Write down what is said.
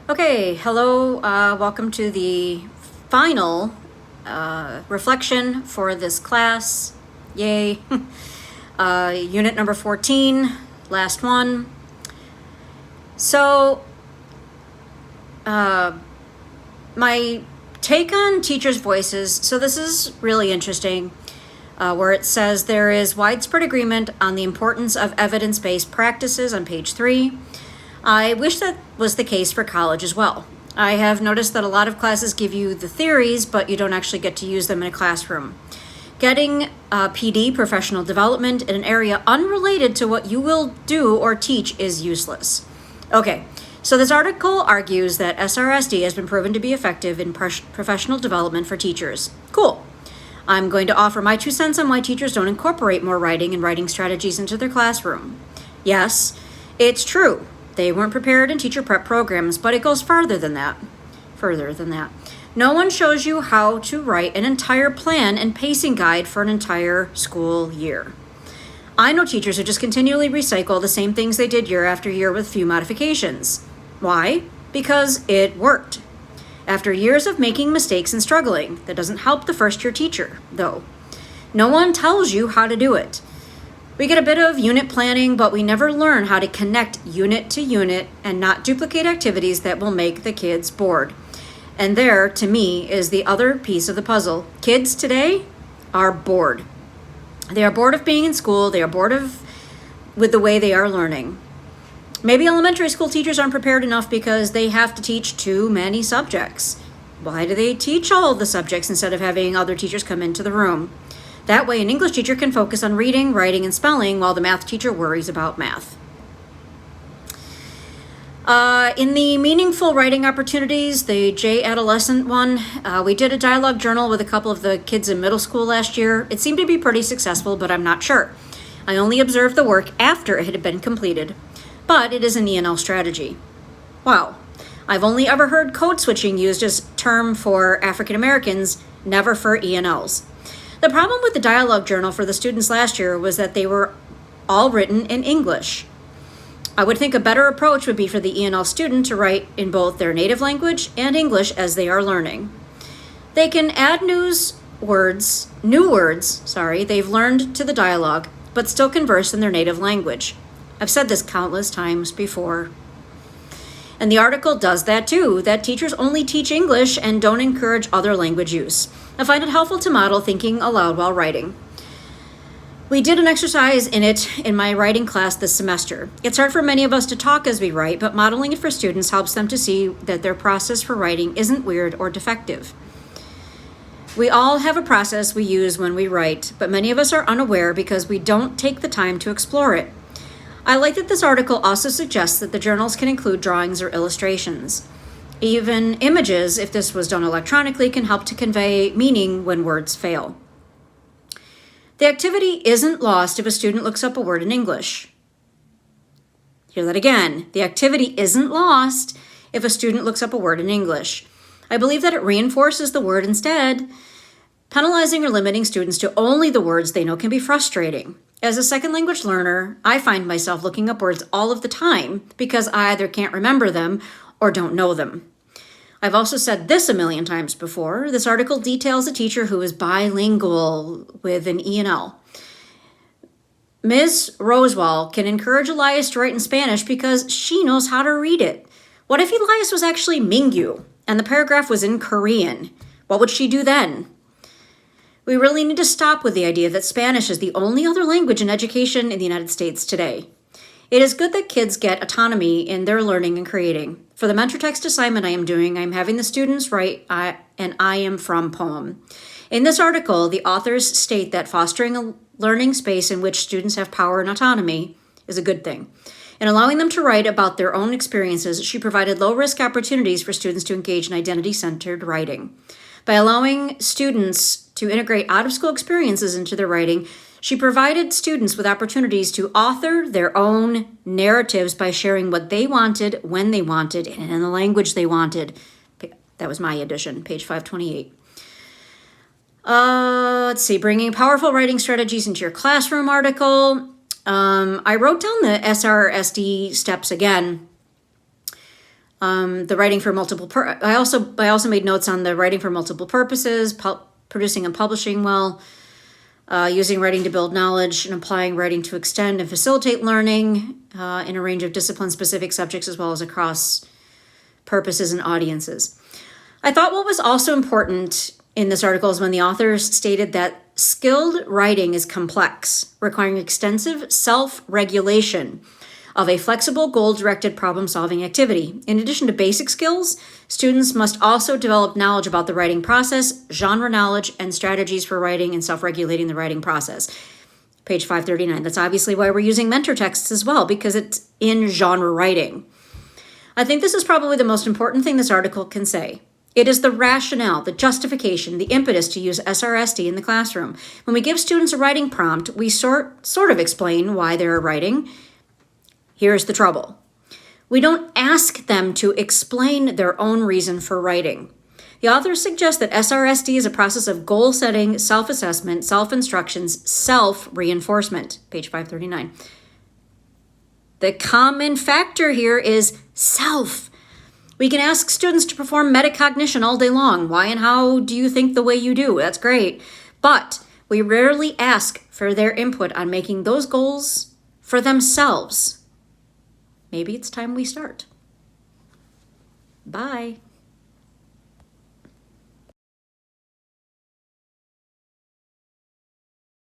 Okay, hello, welcome to the final reflection for this class. Yay. Unit number 14, last one. So, my take on teachers' voices, so this is really interesting, where it says there is widespread agreement on the importance of evidence-based practices on page 3. I wish that was the case for college as well. I have noticed that a lot of classes give you the theories, but you don't actually get to use them in a classroom. Getting PD, professional development, in an area unrelated to what you will do or teach is useless. Okay, so this article argues that SRSD has been proven to be effective in professional development for teachers. Cool. I'm going to offer my 2 cents on why teachers don't incorporate more writing and writing strategies into their classroom. Yes, it's true. They weren't prepared in teacher prep programs, but it goes farther than that. No one shows you how to write an entire plan and pacing guide for an entire school year. I know teachers who just continually recycle the same things they did year after year with few modifications. Why? Because it worked. After years of making mistakes and struggling, that doesn't help the first-year teacher, though. No one tells you how to do it. We get a bit of unit planning, but we never learn how to connect unit to unit and not duplicate activities that will make the kids bored. And there, to me, is the other piece of the puzzle. Kids today are bored. They are bored of being in school. They are bored with the way they are learning. Maybe elementary school teachers aren't prepared enough because they have to teach too many subjects. Why do they teach all the subjects instead of having other teachers come into the room? That way, an English teacher can focus on reading, writing, and spelling while the math teacher worries about math. In the meaningful writing opportunities, the J Adolescent one, we did a dialogue journal with a couple of the kids in middle school last year. It seemed to be pretty successful, but I'm not sure. I only observed the work after it had been completed, but it is an E&L strategy. Wow. I've only ever heard code switching used as a term for African Americans, never for E&Ls. The problem with the dialogue journal for the students last year was that they were all written in English. I would think a better approach would be for the E&L student to write in both their native language and English as they are learning. They can add new words they've learned to the dialogue, but still converse in their native language. I've said this countless times before. And the article does that too, that teachers only teach English and don't encourage other language use. I find it helpful to model thinking aloud while writing. We did an exercise in my writing class this semester. It's hard for many of us to talk as we write, but modeling it for students helps them to see that their process for writing isn't weird or defective. We all have a process we use when we write, but many of us are unaware because we don't take the time to explore it. I like that this article also suggests that the journals can include drawings or illustrations. Even images, if this was done electronically, can help to convey meaning when words fail. The activity isn't lost if a student looks up a word in English. Hear that again. The activity isn't lost if a student looks up a word in English. I believe that it reinforces the word instead. Penalizing or limiting students to only the words they know can be frustrating. As a second language learner, I find myself looking up words all of the time because I either can't remember them or don't know them. I've also said this a million times before. This article details a teacher who is bilingual with an E&L. Ms. Rosewall can encourage Elias to write in Spanish because she knows how to read it. What if Elias was actually Mingyu and the paragraph was in Korean? What would she do then? We really need to stop with the idea that Spanish is the only other language in education in the United States today. It is good that kids get autonomy in their learning and creating. For the mentor text assignment I am doing, I'm having the students write an I am from poem. In this article, the authors state that fostering a learning space in which students have power and autonomy is a good thing. In allowing them to write about their own experiences, she provided low-risk opportunities for students to engage in identity-centered writing. By allowing students to integrate out-of-school experiences into their writing, she provided students with opportunities to author their own narratives by sharing what they wanted, when they wanted, and in the language they wanted. That was my edition, page 528. Let's see, bringing powerful writing strategies into your classroom article. I wrote down the SRSD steps again. The writing for multiple, I also made notes on the writing for multiple purposes, producing and publishing well, using writing to build knowledge, and applying writing to extend and facilitate learning in a range of discipline-specific subjects as well as across purposes and audiences. I thought what was also important in this article is when the authors stated that skilled writing is complex, requiring extensive self-regulation of a flexible, goal-directed problem-solving activity. In addition to basic skills, students must also develop knowledge about the writing process, genre knowledge, and strategies for writing and self-regulating the writing process. Page 539. That's obviously why we're using mentor texts as well, because it's in genre writing. I think this is probably the most important thing this article can say. It is the rationale, the justification, the impetus to use SRSD in the classroom. When we give students a writing prompt, we sort of explain why they're writing. Here's the trouble. We don't ask them to explain their own reason for writing. The authors suggest that SRSD is a process of goal setting, self-assessment, self-instructions, self-reinforcement. Page 539. The common factor here is self. We can ask students to perform metacognition all day long. Why and how do you think the way you do? That's great. But we rarely ask for their input on making those goals for themselves. Maybe it's time we start. Bye.